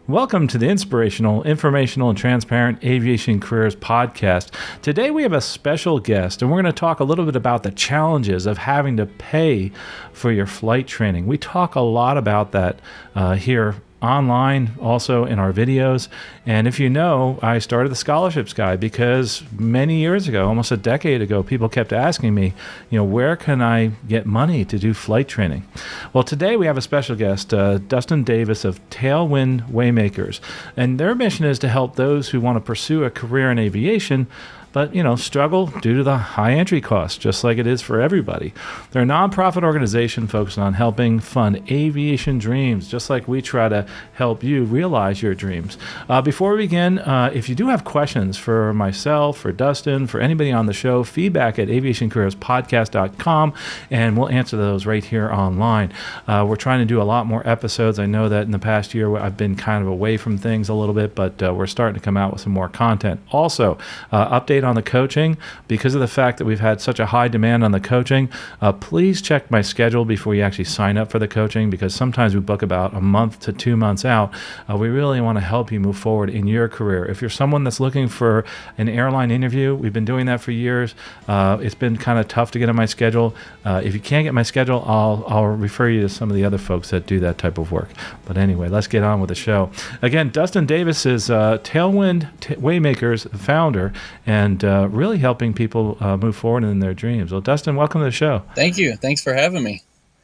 Welcome to the Inspirational, Informational, and Transparent Aviation Careers Podcast. Today we have a special guest, and we're going to talk a little bit about the challenges of having to pay for your flight training. We talk a lot about that here online, also in our videos. And if you know, I started the Scholarships Guide because many years ago, almost a decade ago, people kept asking me, where can I get money to do flight training? Well, today we have a special guest, Dustin Davis of Tailwind Waymakers. And their mission is to help those who want to pursue a career in aviation but, struggle due to the high entry costs, just like it is for everybody. They're a nonprofit organization focused on helping fund aviation dreams, just like we try to help you realize your dreams. Before we begin, if you do have questions for myself, for Dustin, for anybody on the show, feedback at aviationcareerspodcast.com, and we'll answer those right here online. We're trying to do a lot more episodes. I know that in the past year I've been kind of away from things a little bit, but we're starting to come out with some more content. Also, update on the coaching. Because of the fact that we've had such a high demand on the coaching, please check my schedule before you actually sign up for the coaching, because sometimes we book about a month to 2 months out. We really want to help you move forward in your career. If you're someone that's looking for an airline interview, we've been doing that for years. It's been kind of tough to get on my schedule. If you can't get my schedule, I'll refer you to some of the other folks that do that type of work. But anyway, let's get on with the show. Again, Dustin Davis is Tailwind Waymakers founder, and really helping people move forward in their dreams. Well, Dustin, welcome to the show. Thank you. Thanks for having me.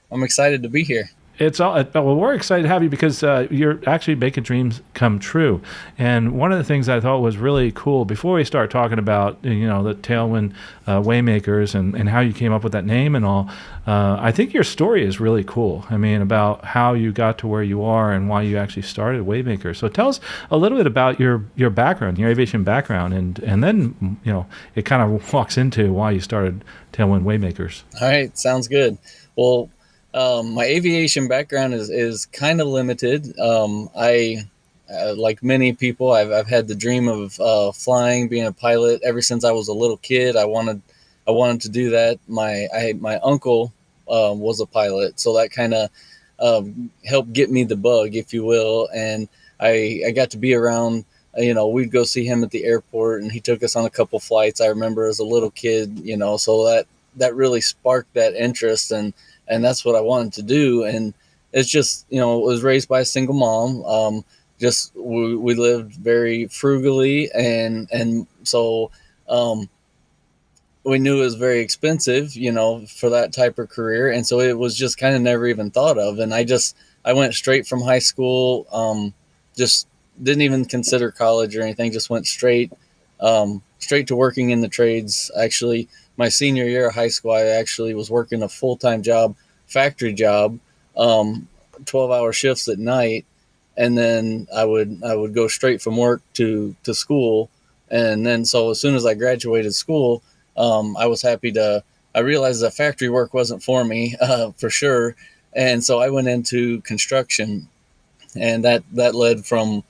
I'm excited to be here. Well, we're excited to have you because you're actually making dreams come true. And one of the things I thought was really cool, before we start talking about, the Tailwind Waymakers and how you came up with that name and all, I think your story is really cool. I mean, about how you got to where you are and why you actually started Waymakers. So tell us a little bit about your background, your aviation background, and then, it kind of walks into why you started Tailwind Waymakers. All right. Sounds good. Well, my aviation background is kind of limited. I, like many people, I've had the dream of flying, being a pilot ever since I was a little kid. I wanted to do that. My uncle was a pilot, so that kind of helped get me the bug, if you will. And I got to be around. We'd go see him at the airport, and he took us on a couple flights. I remember as a little kid, so that really sparked that interest, and that's what I wanted to do. And it's just, was raised by a single mom. We lived very frugally. And so we knew it was very expensive, for that type of career. And so it was just kind of never even thought of. And I went straight from high school, just didn't even consider college or anything, just went straight to working in the trades. Actually, my senior year of high school, I actually was working a full-time job, factory job, 12-hour shifts at night. And then I would go straight from work to school. And then, so as soon as I graduated school, I was I realized that factory work wasn't for me, for sure. And so I went into construction, and that led from,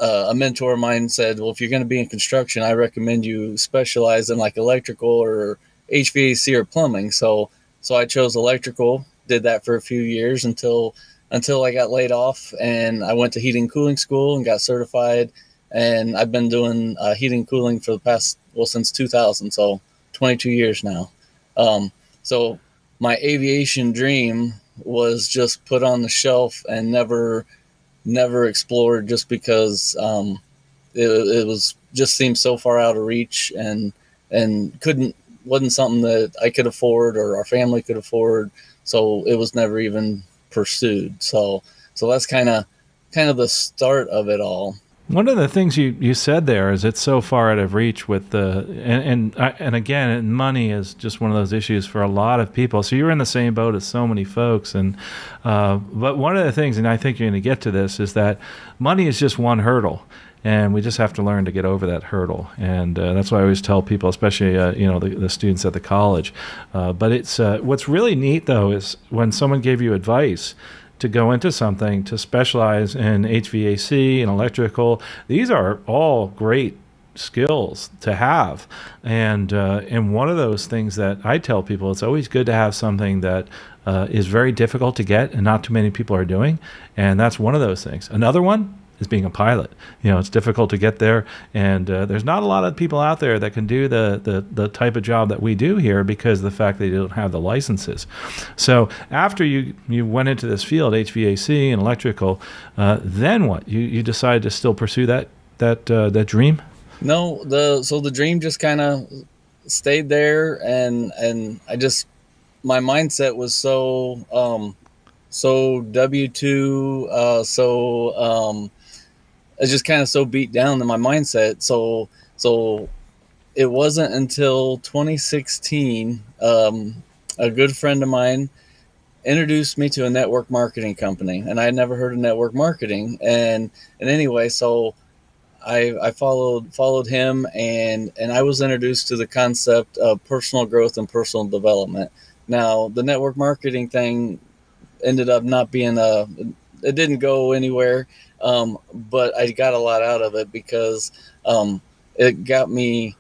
a mentor of mine said, well, if you're going to be in construction, I recommend you specialize in like electrical or HVAC or plumbing. So I chose electrical, did that for a few years until I got laid off, and I went to heating and cooling school and got certified. And I've been doing heating and cooling for the past, since 2000. So 22 years now. So my aviation dream was just put on the shelf and never explored, just because it was just seemed so far out of reach and wasn't something that I could afford or our family could afford. So it was never even pursued. So that's kind of the start of it all. One of the things you said there is it's so far out of reach with and again, money is just one of those issues for a lot of people. So you're in the same boat as so many folks. And but one of the things, and I think you're going to get to this, is that money is just one hurdle. And we just have to learn to get over that hurdle. And that's why I always tell people, especially the students at the college. But it's what's really neat, though, is when someone gave you advice to go into something, to specialize in HVAC and electrical. These are all great skills to have. And one of those things that I tell people, it's always good to have something that is very difficult to get and not too many people are doing. And that's one of those things. Another one is being a pilot. It's difficult to get there, and there's not a lot of people out there that can do the type of job that we do here because of the fact they don't have the licenses. So after you went into this field, HVAC and electrical, then what? You decided to still pursue that dream? No, the dream just kind of stayed there, and I just, my mindset was so W-2, it's just kind of so beat down in my mindset. So it wasn't until 2016, a good friend of mine introduced me to a network marketing company, and I had never heard of network marketing. And anyway, so I followed him, and I was introduced to the concept of personal growth and personal development. Now, the network marketing thing ended up not being it didn't go anywhere. But I got a lot out of it because it got me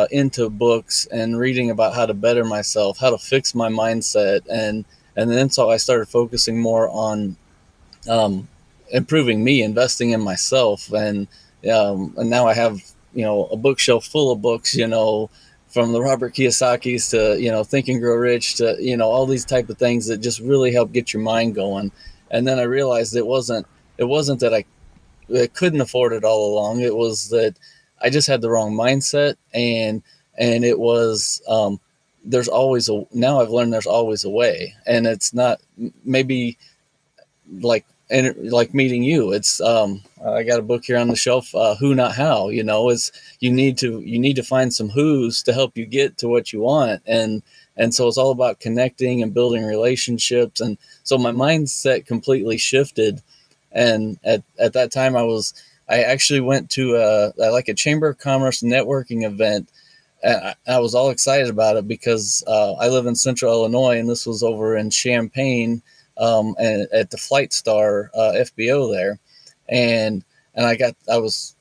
into books and reading about how to better myself, how to fix my mindset, and then so I started focusing more on improving me, investing in myself, and now I have a bookshelf full of books, from the Robert Kiyosaki's to Think and Grow Rich to all these type of things that just really help get your mind going. And then I realized it wasn't that I couldn't afford it all along. It was that I just had the wrong mindset, and it was now I've learned there's always a way, and it's not maybe like meeting you. It's I got a book here on the shelf, Who Not How. It's you need to find some who's to help you get to what you want, and so it's all about connecting and building relationships. And so my mindset completely shifted. And at that time, I actually went to a Chamber of Commerce networking event. And I was all excited about it because I live in Central Illinois, and this was over in Champaign, and at the Flight Star FBO there. And I was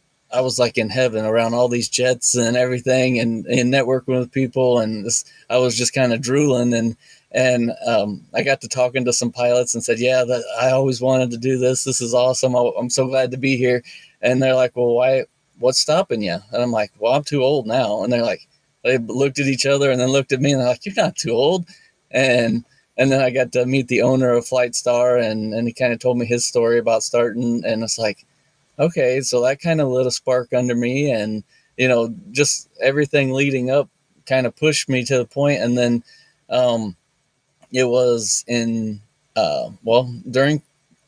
like in heaven around all these jets and everything, and networking with people, and I was just kind of drooling, and I got to talking to some pilots and said, yeah, I always wanted to do this. This is awesome. I'm so glad to be here. And they're like, well, what's stopping you? And I'm like, well, I'm too old now. And they're like, they looked at each other and then looked at me, and they're like, you're not too old. And then I got to meet the owner of Flight Star, and he kind of told me his story about starting. And it's like, okay, so that kind of lit a spark under me, and, just everything leading up kind of pushed me to the point. And then, it was in, during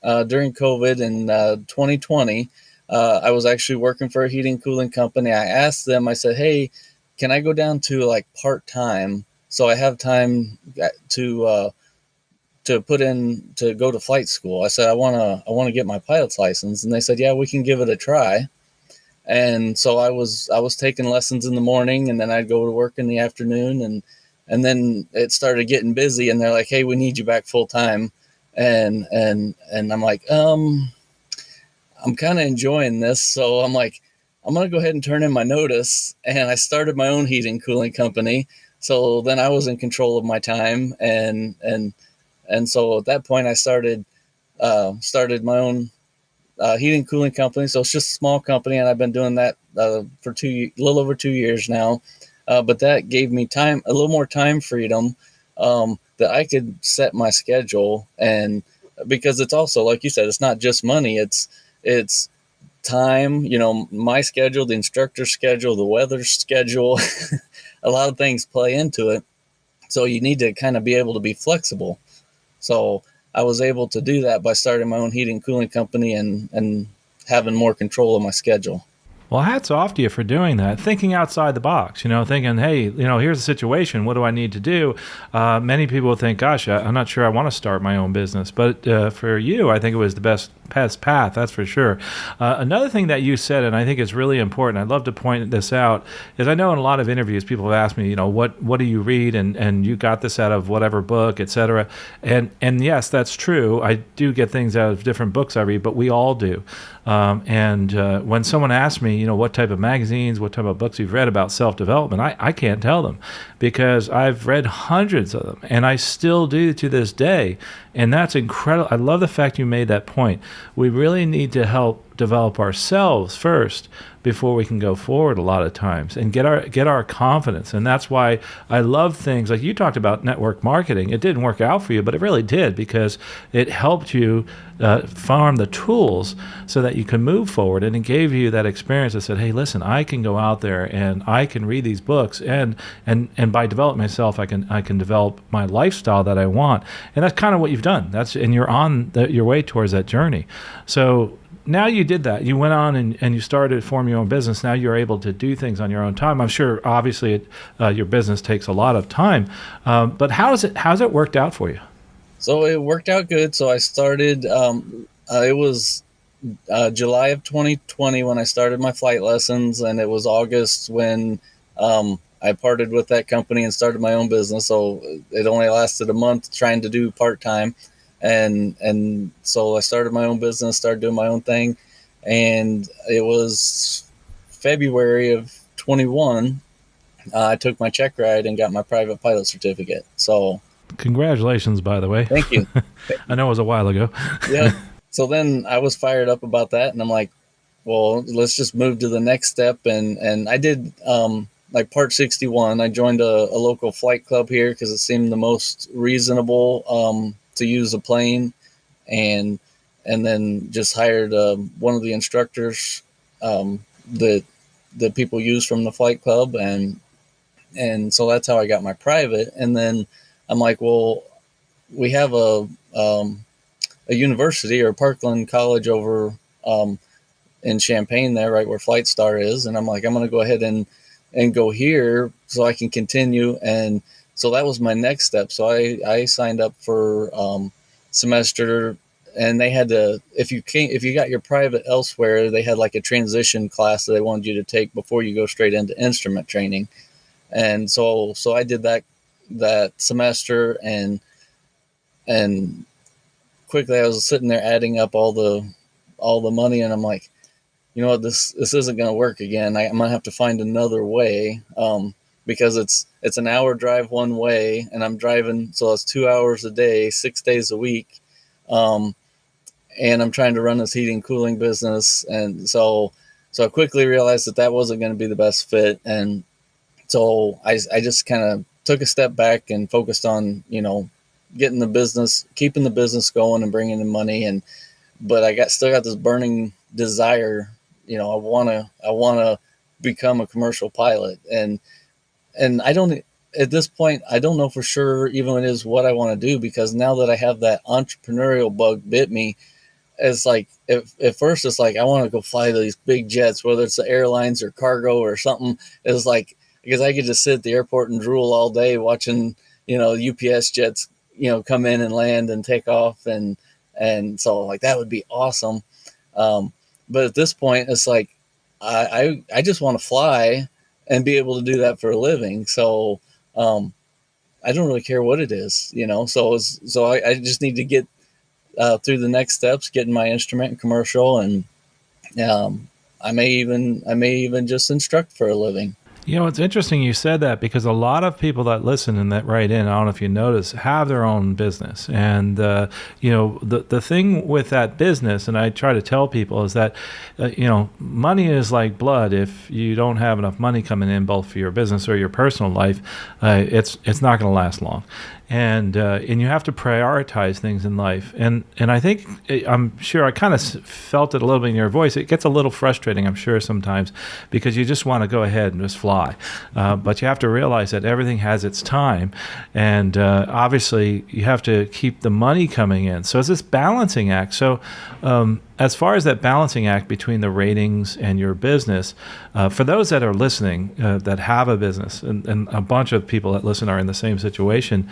COVID in 2020, I was actually working for a heating and cooling company. I asked them, I said, hey, can I go down to like part-time so I have time to put in to go to flight school? I said, I want to get my pilot's license. And they said, yeah, we can give it a try. And so I was taking lessons in the morning, and then I'd go to work in the afternoon, and then it started getting busy, and they're like, hey, we need you back full time. And I'm like, I'm kind of enjoying this. So I'm like, I'm going to go ahead and turn in my notice. And I started my own heating and cooling company. So then I was in control of my time. And so at that point I started my own heating and cooling company. So it's just a small company, and I've been doing that for a little over 2 years now. But that gave me a little more time freedom, that I could set my schedule. And because it's also, like you said, it's not just money, it's time, my schedule, the instructor's schedule, the weather schedule, a lot of things play into it. So you need to kind of be able to be flexible. So I was able to do that by starting my own heating and cooling company and having more control of my schedule. Well, hats off to you for doing that, thinking outside the box, thinking, hey, here's the situation. What do I need to do? Many people think, gosh, I'm not sure I want to start my own business. But for you, I think it was the best path, that's for sure. Another thing that you said, and I think is really important, I'd love to point this out, is I know in a lot of interviews, people have asked me, what do you read? And you got this out of whatever book, et cetera. And yes, that's true. I do get things out of different books I read, but we all do. And when someone asks me, what type of magazines, what type of books you've read about self-development, I can't tell them because I've read hundreds of them, and I still do to this day. And that's incredible. I love the fact you made that point. We really need to help develop ourselves first before we can go forward a lot of times and get our confidence. And that's why I love things like you talked about network marketing. It didn't work out for you, but it really did because it helped you farm the tools so that you can move forward. And it gave you that experience that said, hey, listen, I can go out there and I can read these books and by developing myself, I can develop my lifestyle that I want. And that's kind of what you've done. And you're on your way towards that journey. So now you did that. You went on and you started to form your own business. Now you're able to do things on your own time. I'm sure, obviously, your business takes a lot of time. But how's it worked out for you? So it worked out good. So I started. It was July of 2020 when I started my flight lessons, and it was August when I parted with that company and started my own business. So it only lasted a month trying to do part-time. And so I started my own business, started doing my own thing. And it was February of 21. I took my check ride and got my private pilot certificate. So congratulations, by the way. Thank you. I know it was a while ago. Yeah. So then I was fired up about that, and I'm like, well, let's just move to the next step. And I did like Part 61. I joined a local flight club here because it seemed the most reasonable to use a plane, and then just hired one of the instructors that people use from the flight club, and so that's how I got my private. And then I'm like, well, we have a university or Parkland College over in Champaign there, right where Flight Star is, and I'm like, I'm going to go ahead and go here so I can continue. And so that was my next step. So I signed up for semester, and they had to, if you got your private elsewhere, they had like a transition class that they wanted you to take before you go straight into instrument training. And so I did that semester, and quickly I was sitting there adding up all the money, and I'm like, you know what, this isn't going to work again. I'm going to have to find another way. Because it's an hour drive one way, and I'm driving, so it's 2 hours a day, 6 days a week. And I'm trying to run this heating cooling business. And so I quickly realized that wasn't going to be the best fit. And so I just kind of took a step back and focused on, keeping the business going and bringing in money. But I still got this burning desire, I want to become a commercial pilot. And I don't, at this point, I don't know for sure even it is what I want to do, because now that I have that entrepreneurial bug bit me, it's like, at first it's like, I want to go fly these big jets, whether it's the airlines or cargo or something. It's like, because I could just sit at the airport and drool all day watching, UPS jets, come in and land and take off. And so like, that would be awesome. But at this point, it's like, I just want to fly and be able to do that for a living. So I don't really care what it is, so I just need to get through the next steps, getting my instrument and commercial, and I may even just instruct for a living. It's interesting you said that, because a lot of people that listen and that write in, I don't know if you notice, have their own business. And, the thing with that business, and I try to tell people, is that, money is like blood. If you don't have enough money coming in, both for your business or your personal life, it's not going to last long. And you have to prioritize things in life. And I think, I'm sure I kind of felt it a little bit in your voice. It gets a little frustrating, I'm sure, sometimes, because you just want to go ahead and just fly. But you have to realize that everything has its time. And obviously, you have to keep the money coming in. So it's this balancing act. So as far as that balancing act between the ratings and your business, for those that are listening that have a business, and a bunch of people that listen are in the same situation,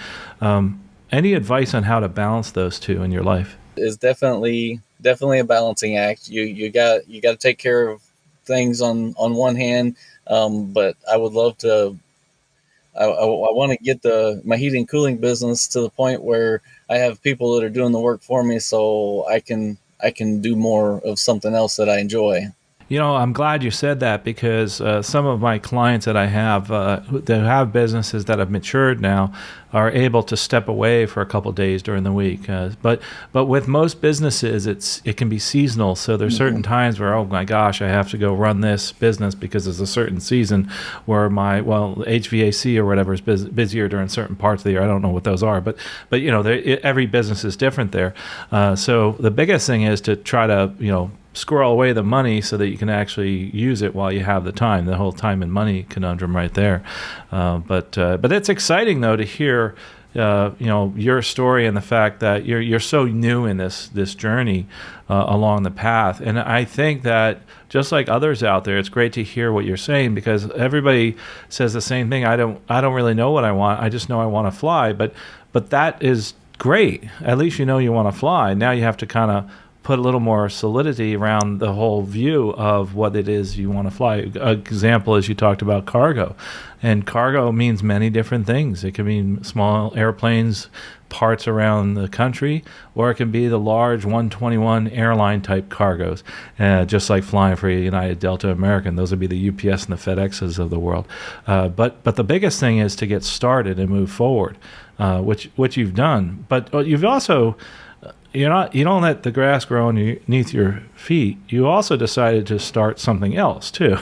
any advice on how to balance those two in your life? Is definitely a balancing act. You got to take care of things on one hand, but I would love to. I want to get my heating and cooling business to the point where I have people that are doing the work for me, so I can do more of something else that I enjoy. I'm glad you said that because some of my clients that I have that have businesses that have matured now are able to step away for a couple of days during the week. But with most businesses, it can be seasonal. So there's certain times where, oh my gosh, I have to go run this business because there's a certain season where my HVAC or whatever is busier during certain parts of the year. I don't know what those are, but every business is different there. So the biggest thing is to try to squirrel away the money so that you can actually use it while you have the time. The whole time and money conundrum right there. But it's exciting though to hear your story and the fact that you're so new in this journey along the path. And I think that just like others out there, it's great to hear what you're saying because everybody says the same thing. I don't really know what I want. I just know I want to fly. But that is great. At least you know you want to fly. Now you have to kind of put a little more solidity around the whole view of what it is you want to fly. An example is you talked about cargo. And cargo means many different things. It can mean small airplanes, parts around the country, or it can be the large 121 airline type cargoes, just like flying for United, Delta, American. Those would be the UPS and the FedExes of the world. But the biggest thing is to get started and move forward, which you've done. But you've also... you don't let the grass grow underneath your feet. You also decided to start something else too,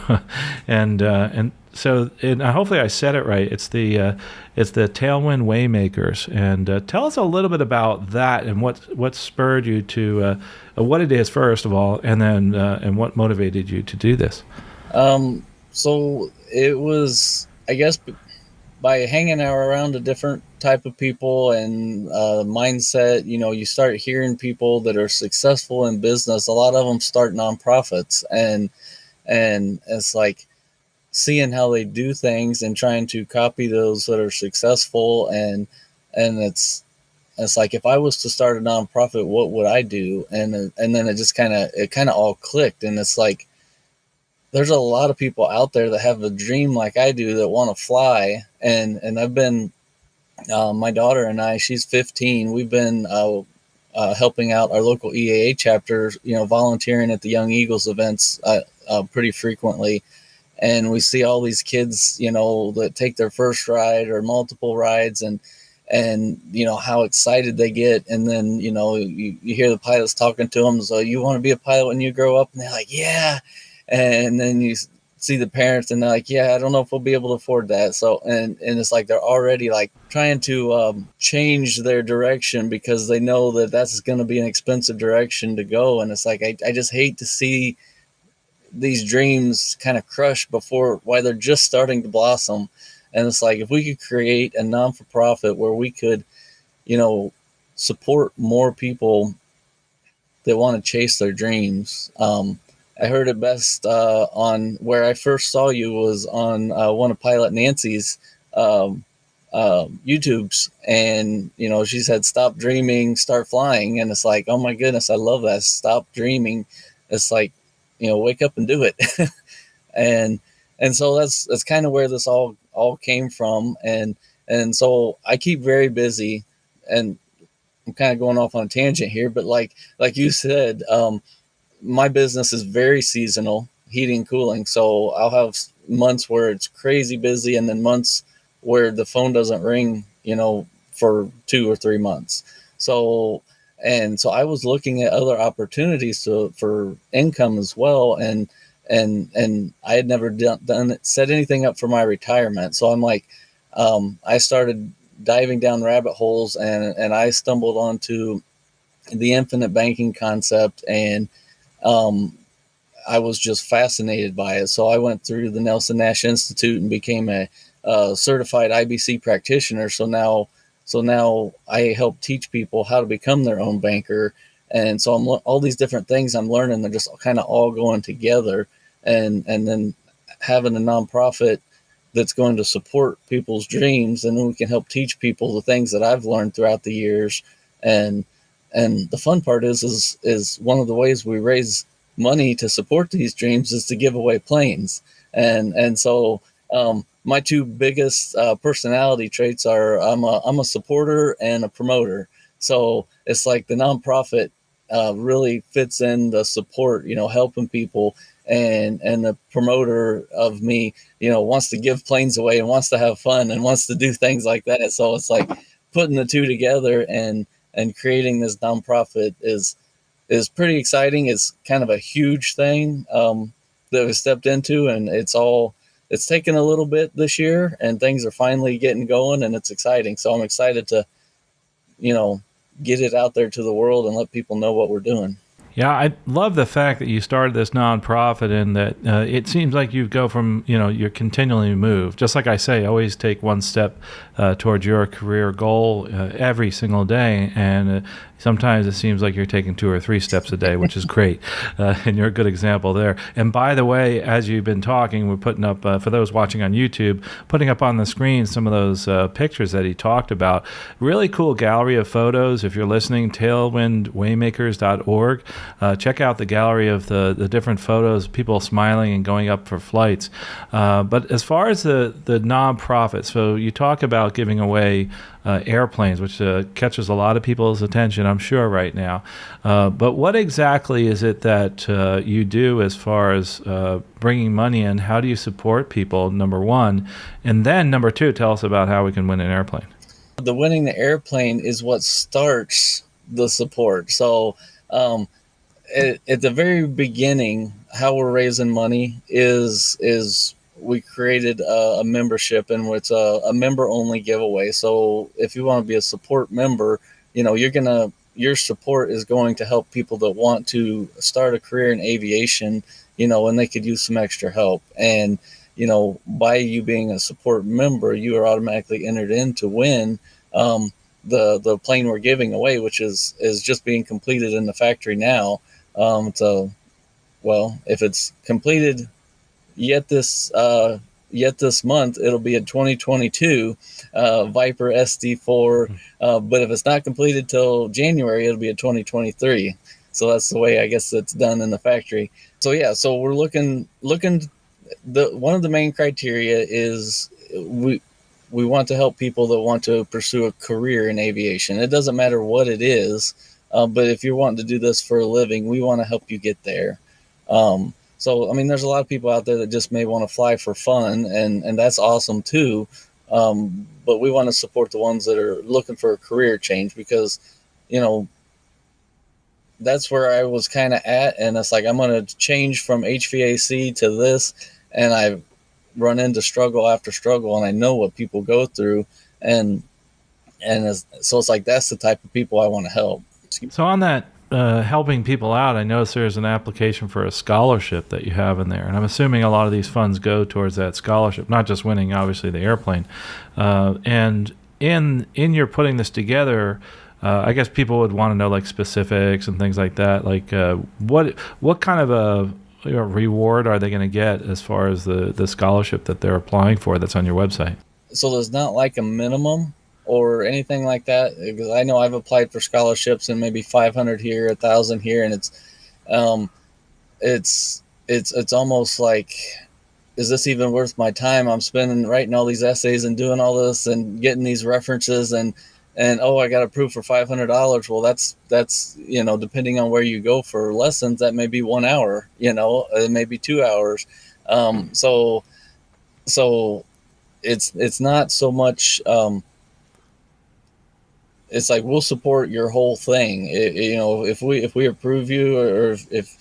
and hopefully I said it right. It's the Tailwind Waymakers, and tell us a little bit about that and what spurred you to what it is first of all, and then and what motivated you to do this. So it was, I guess, by hanging out around a different type of people and mindset, you start hearing people that are successful in business. A lot of them start nonprofits, and it's like seeing how they do things and trying to copy those that are successful. And it's like, if I was to start a nonprofit, what would I do? And then it kind of all clicked. And it's like, there's a lot of people out there that have a dream like I do that want to fly. And I've been, my daughter and I, she's 15. We've been helping out our local EAA chapter, volunteering at the Young Eagles events pretty frequently. And we see all these kids, that take their first ride or multiple rides, and how excited they get. And then, you hear the pilots talking to them. So, you want to be a pilot when you grow up? And they're like, yeah. And then you see the parents and they're like, yeah, I don't know if we'll be able to afford that. So, and it's like, they're already like trying to change their direction because they know that that's going to be an expensive direction to go. And it's like, I just hate to see these dreams kind of crushed while they're just starting to blossom. And it's like, if we could create a non-for-profit where we could, support more people that want to chase their dreams. I heard it best on where I first saw you was on one of Pilot Nancy's YouTubes, and she said, "Stop dreaming, start flying." And it's like, oh my goodness, I love that. Stop dreaming. It's like, wake up and do it. and so that's kind of where this all came from. And so I keep very busy, and I'm kind of going off on a tangent here, but like you said, my business is very seasonal, heating, cooling. So I'll have months where it's crazy busy, and then months where the phone doesn't ring, for 2 or 3 months. So I was looking at other opportunities for income as well. And I had never set anything up for my retirement. So I'm like, I started diving down rabbit holes, and I stumbled onto the infinite banking concept, and I was just fascinated by it. So I went through the Nelson Nash Institute and became a certified IBC practitioner. So now I help teach people how to become their own banker. And so all these different things I'm learning, they're just kind of all going together. And then having a nonprofit that's going to support people's dreams, and then we can help teach people the things that I've learned throughout the years. And the fun part is one of the ways we raise money to support these dreams is to give away planes. And so my two biggest personality traits are I'm a supporter and a promoter. So it's like the nonprofit really fits in the support, helping people, and the promoter of me, wants to give planes away and wants to have fun and wants to do things like that. So it's like putting the two together and creating this nonprofit is pretty exciting. It's kind of a huge thing that we stepped into, and it's taken a little bit this year, and things are finally getting going, and it's exciting. So I'm excited to, get it out there to the world and let people know what we're doing. Yeah, I love the fact that you started this nonprofit, and that it seems like you go from, you're continually moved. Just like I say, always take one step towards your career goal every single day. And sometimes it seems like you're taking 2 or 3 steps a day, which is great. And you're a good example there. And by the way, as you've been talking, we're putting up, for those watching on YouTube, putting up on the screen some of those pictures that he talked about. Really cool gallery of photos. If you're listening, tailwindwaymakers.org. Check out the gallery of the different photos, people smiling and going up for flights. But as far as the nonprofit, so you talk about giving away airplanes, which catches a lot of people's attention, I'm sure, right now. But what exactly is it that you do as far as bringing money in? How do you support people, number one? And then number two, tell us about how we can win an airplane. The winning the airplane is what starts the support. So at the very beginning, how we're raising money is we created a membership, and it's a member only giveaway. So if you want to be a support member, your support is going to help people that want to start a career in aviation, and they could use some extra help. And, by you being a support member, you are automatically entered in to win the plane we're giving away, which is just being completed in the factory now. So, if it's completed yet this month, it'll be a 2022 Viper SD4. But if it's not completed till January, it'll be a 2023. So that's the way I guess it's done in the factory. So yeah, so we're looking. One of the main criteria is we want to help people that want to pursue a career in aviation. It doesn't matter what it is, but if you're wanting to do this for a living, we want to help you get there. So, there's a lot of people out there that just may want to fly for fun, and that's awesome too. But we want to support the ones that are looking for a career change, because, that's where I was kind of at. And it's like, I'm going to change from HVAC to this. And I've run into struggle after struggle, and I know what people go through. So it's like, that's the type of people I want to help. So on that, helping people out, I notice there's an application for a scholarship that you have in there, and I'm assuming a lot of these funds go towards that scholarship, not just winning, obviously, the airplane. And in your putting this together, I guess people would want to know like specifics and things like that. Like what kind of a reward are they going to get as far as the scholarship that they're applying for that's on your website? So there's not like a minimum or anything like that, because I know I've applied for scholarships and maybe 500 here, 1,000 here, and it's almost like, is this even worth my time? I'm spending writing all these essays and doing all this and getting these references, and I got approved for $500. Well, that's depending on where you go for lessons, that may be 1 hour, it may be 2 hours. So it's not so much. It's like, we'll support your whole thing. If we approve you, or if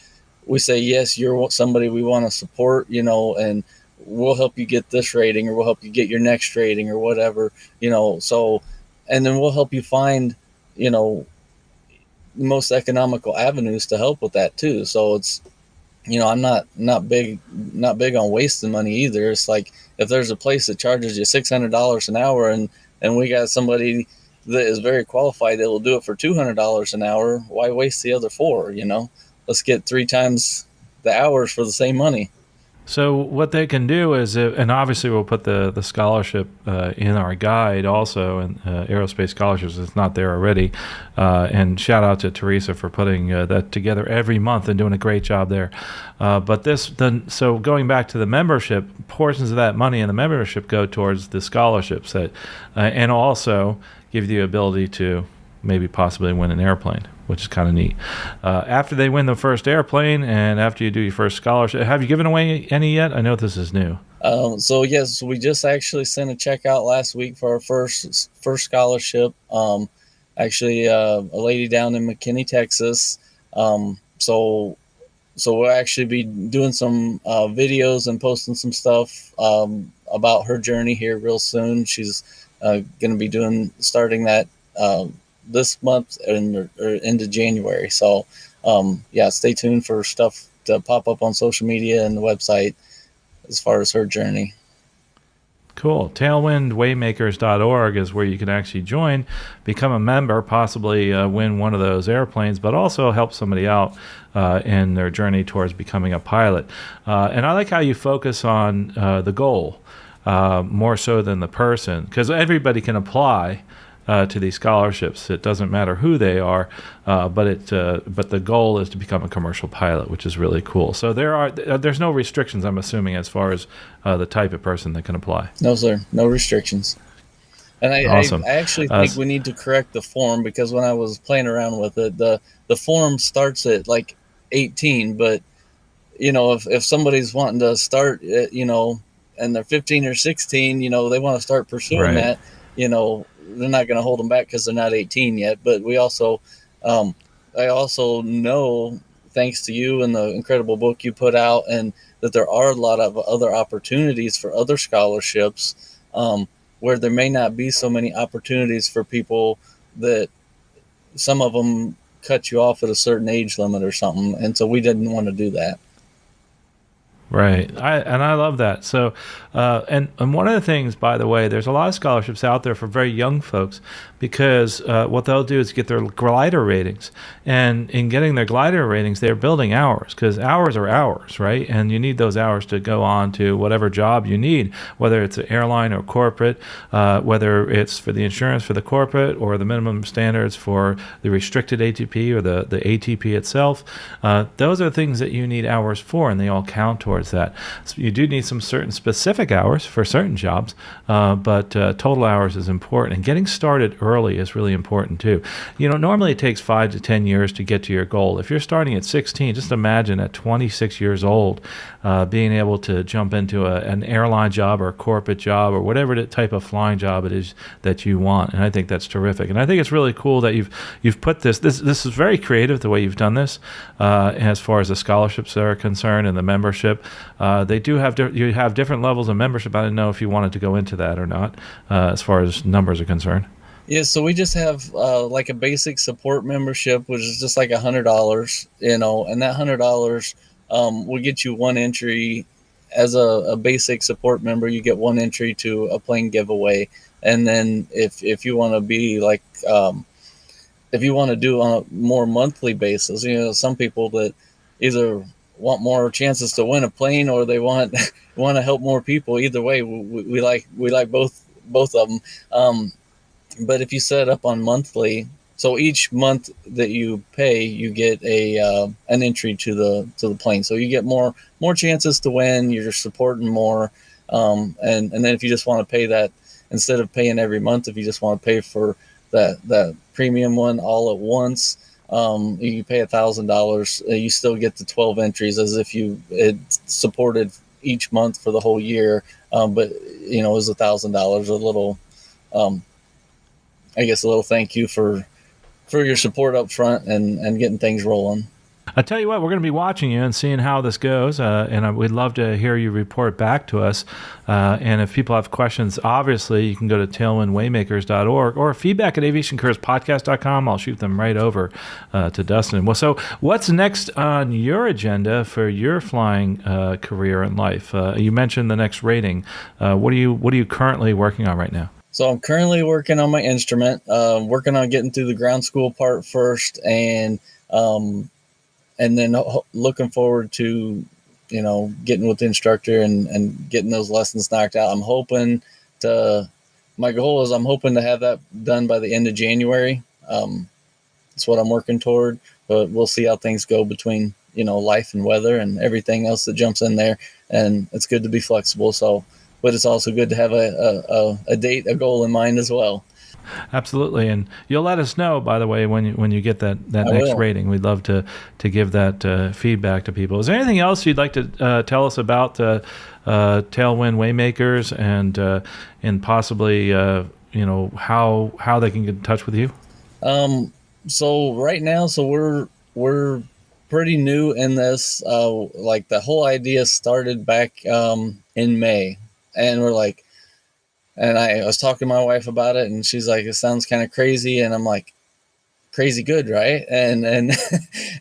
we say, yes, you're somebody we want to support, and we'll help you get this rating, or we'll help you get your next rating, or whatever, so, and then we'll help you find, the most economical avenues to help with that too. So it's, I'm not big on wasting money either. It's like, if there's a place that charges you $600 an hour, and we got somebody that is very qualified that will do it for $200 an hour, why waste the other $4? Let's get 3 times the hours for the same money. So what they can do is, and obviously we'll put the scholarship in our guide also, and aerospace scholarships, it's not there already. And shout out to Teresa for putting that together every month and doing a great job there. So going back to the membership, portions of that money in the membership go towards the scholarships and also give you the ability to maybe possibly win an airplane. which is kind of neat. After they win the first airplane and after you do your first scholarship, have you given away any yet? I know this is new. So yes, we just actually sent a check out last week for our first scholarship. Actually, a lady down in McKinney, Texas. So we'll actually be doing some videos and posting some stuff about her journey here real soon. She's going to be starting that this month or into January. So yeah, stay tuned for stuff to pop up on social media and the website as far as her journey. Cool. Tailwindwaymakers.org is where you can actually join, become a member, possibly win one of those airplanes, but also help somebody out in their journey towards becoming a pilot. And I like how you focus on the goal more so than the person, because everybody can apply to these scholarships. It doesn't matter who they are, but the goal is to become a commercial pilot, which is really cool. So there's no restrictions, I'm assuming, as far as the type of person that can apply. No, sir, no restrictions. And Awesome. I actually think we need to correct the form, because when I was playing around with it, the form starts at like 18, but if somebody's wanting to start, and they're 15 or 16, they want to start pursuing that, they're not going to hold them back because they're not 18 yet. But we also, I also know, thanks to you and the incredible book you put out, and that there are a lot of other opportunities for other scholarships, where there may not be so many opportunities for people, that some of them cut you off at a certain age limit or something. And so we didn't want to do that. Right. I love that. So, and one of the things, by the way, there's a lot of scholarships out there for very young folks, because what they'll do is get their glider ratings. And in getting their glider ratings, they're building hours, because hours are hours, right? And you need those hours to go on to whatever job you need, whether it's an airline or corporate, whether it's for the insurance for the corporate or the minimum standards for the restricted ATP or the ATP itself. Those are things that you need hours for, and they all count towards that. So you do need some certain specific hours for certain jobs, but total hours is important. And getting started early is really important too. Normally it takes 5 to 10 years to get to your goal. If you're starting at 16, just imagine at 26 years old, being able to jump into an airline job or a corporate job or whatever type of flying job it is that you want. And I think that's terrific. And I think it's really cool that you've put this is very creative, the way you've done this, as far as the scholarships are concerned and the membership. They do you have different levels of membership. I didn't know if you wanted to go into that or not, as far as numbers are concerned. Yeah, so we just have like a basic support membership, which is just like $100, and that $100 will get you one entry as a basic support member. You get one entry to a plane giveaway, and then if you want to be like, if you want to do on a more monthly basis, some people that either want more chances to win a plane or they want to help more people. Either way, we like both of them. But if you set up on monthly, so each month that you pay, you get an entry to the plane. So you get more chances to win. You're supporting more, and then if you just want to pay that, instead of paying every month, if you just want to pay for that premium one all at once, you pay $1,000. You still get the 12 entries as if you had supported each month for the whole year. But it was $1,000, a little. I guess a little thank you for your support up front and getting things rolling. I tell you what, we're going to be watching you and seeing how this goes, and we'd love to hear you report back to us. And if people have questions, obviously you can go to tailwindwaymakers.org or feedback at aviationcareerspodcast.com. I'll shoot them right over to Dustin. Well, so what's next on your agenda for your flying career and life? You mentioned the next rating. What are you currently working on right now? So I'm currently working on my instrument, working on getting through the ground school part first, and then looking forward to, getting with the instructor and getting those lessons knocked out. My goal is I'm hoping to have that done by the end of January. That's what I'm working toward, but we'll see how things go between, life and weather and everything else that jumps in there. And it's good to be flexible. But it's also good to have a date, a goal in mind as well. Absolutely, and you'll let us know, by the way, when you get that I next will. rating. We'd love to give that feedback to people. Is there anything else you'd like to tell us about Tailwind Waymakers and possibly how they can get in touch with you? So right now, we're pretty new in this. Like the whole idea started back in May, and we're like, and I was talking to my wife about it, and she's like, "It sounds kind of crazy," and I'm like, "Crazy good, right?" And and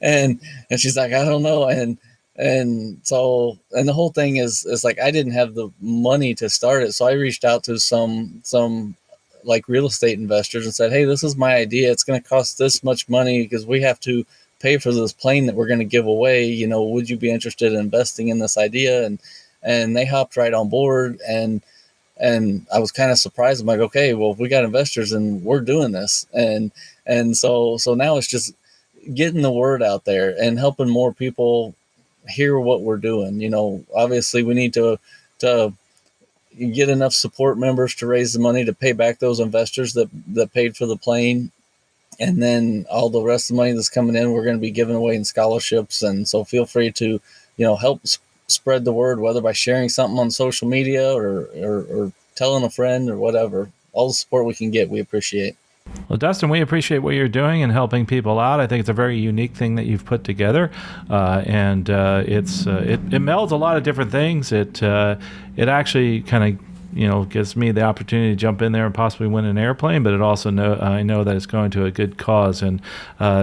and she's like, "I don't know," and the whole thing is like I didn't have the money to start it, so I reached out to some like real estate investors and said, "Hey, this is my idea. It's going to cost this much money because we have to pay for this plane that we're going to give away. Would you be interested in investing in this idea?" And they hopped right on board, and I was kind of surprised. I'm like, okay, well, if we got investors and we're doing this, and so now it's just getting the word out there and helping more people hear what we're doing. Obviously we need to get enough support members to raise the money to pay back those investors that paid for the plane. And then all the rest of the money that's coming in, we're going to be giving away in scholarships. And so feel free to, help spread the word, whether by sharing something on social media or telling a friend or whatever. All the support we can get, we appreciate. Well, Dustin, we appreciate what you're doing and helping people out. I think it's a very unique thing that you've put together, and it melds a lot of different things. It actually kind of gives me the opportunity to jump in there and possibly win an airplane, but it also I know that it's going to a good cause, and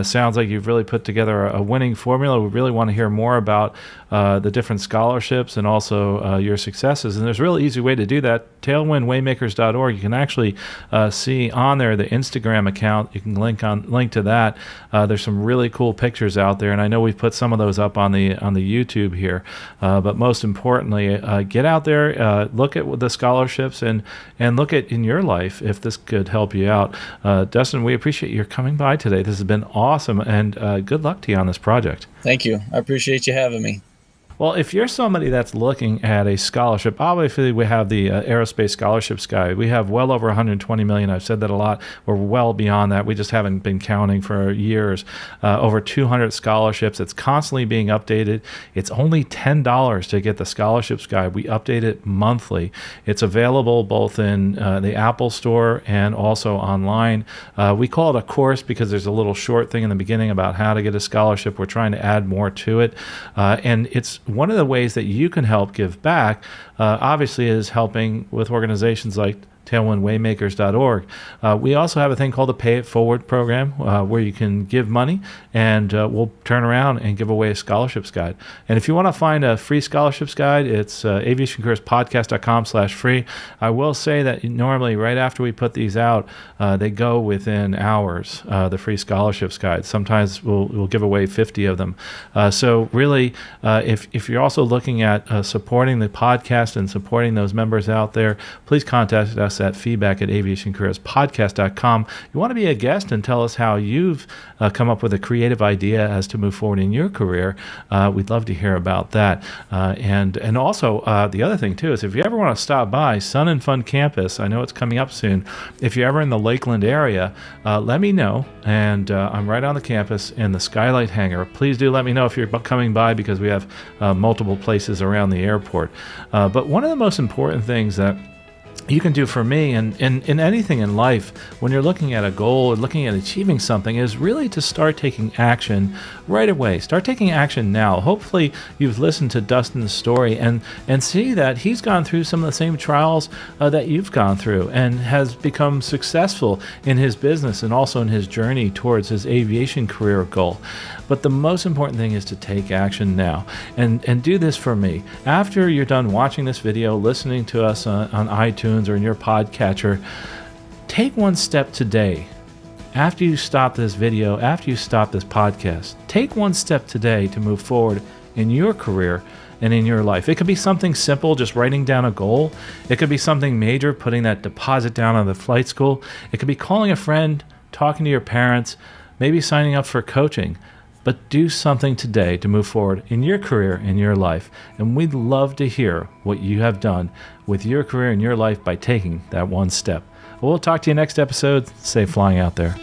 sounds like you've really put together a winning formula. We really want to hear more about the different scholarships and also your successes, and there's a really easy way to do that. tailwindwaymakers.org. You can actually see on there the Instagram account. You can link to that. There's some really cool pictures out there, and I know we've put some of those up on the YouTube here, but most importantly, get out there, look at the scholarships and look at in your life if this could help you out. Dustin, we appreciate your coming by today. This has been awesome, and good luck to you on this project. Thank you. I appreciate you having me. Well, if you're somebody that's looking at a scholarship, obviously we have the Aerospace Scholarships Guide. We have well over 120 million. I've said that a lot. We're well beyond that. We just haven't been counting for years. Over 200 scholarships. It's constantly being updated. It's only $10 to get the Scholarships Guide. We update it monthly. It's available both in the Apple Store and also online. We call it a course because there's a little short thing in the beginning about how to get a scholarship. We're trying to add more to it. And it's one of the ways that you can help give back, obviously, is helping with organizations like tailwindwaymakers.org. We also have a thing called the Pay It Forward program where you can give money and we'll turn around and give away a scholarships guide. And if you want to find a free scholarships guide, it's aviationcareerspodcast.com/free. I will say that normally right after we put these out, they go within hours, the free scholarships guide. Sometimes we'll give away 50 of them. So really, if you're also looking at supporting the podcast and supporting those members out there, please contact us at feedback@aviationcareerspodcast.com. You want to be a guest and tell us how you've come up with a creative idea as to move forward in your career. We'd love to hear about that. And also the other thing too is if you ever want to stop by Sun and Fun Campus, I know it's coming up soon. If you're ever in the Lakeland area, let me know. And I'm right on the campus in the Skylight Hangar. Please do let me know if you're coming by because we have multiple places around the airport. But one of the most important things that you can do for me and in anything in life when you're looking at a goal or looking at achieving something is really to start taking action right away. Start taking action now. Hopefully you've listened to Dustin's story and see that he's gone through some of the same trials that you've gone through and has become successful in his business and also in his journey towards his aviation career goal. But the most important thing is to take action now and do this for me. After you're done watching this video, listening to us on iTunes or in your podcatcher, take one step today. After you stop this video, after you stop this podcast, take one step today to move forward in your career and in your life. It could be something simple, just writing down a goal. It could be something major, putting that deposit down on the flight school. It could be calling a friend, talking to your parents, maybe signing up for coaching. But do something today to move forward in your career, in your life. And we'd love to hear what you have done with your career and your life by taking that one step. We'll talk to you next episode. Safe flying out there.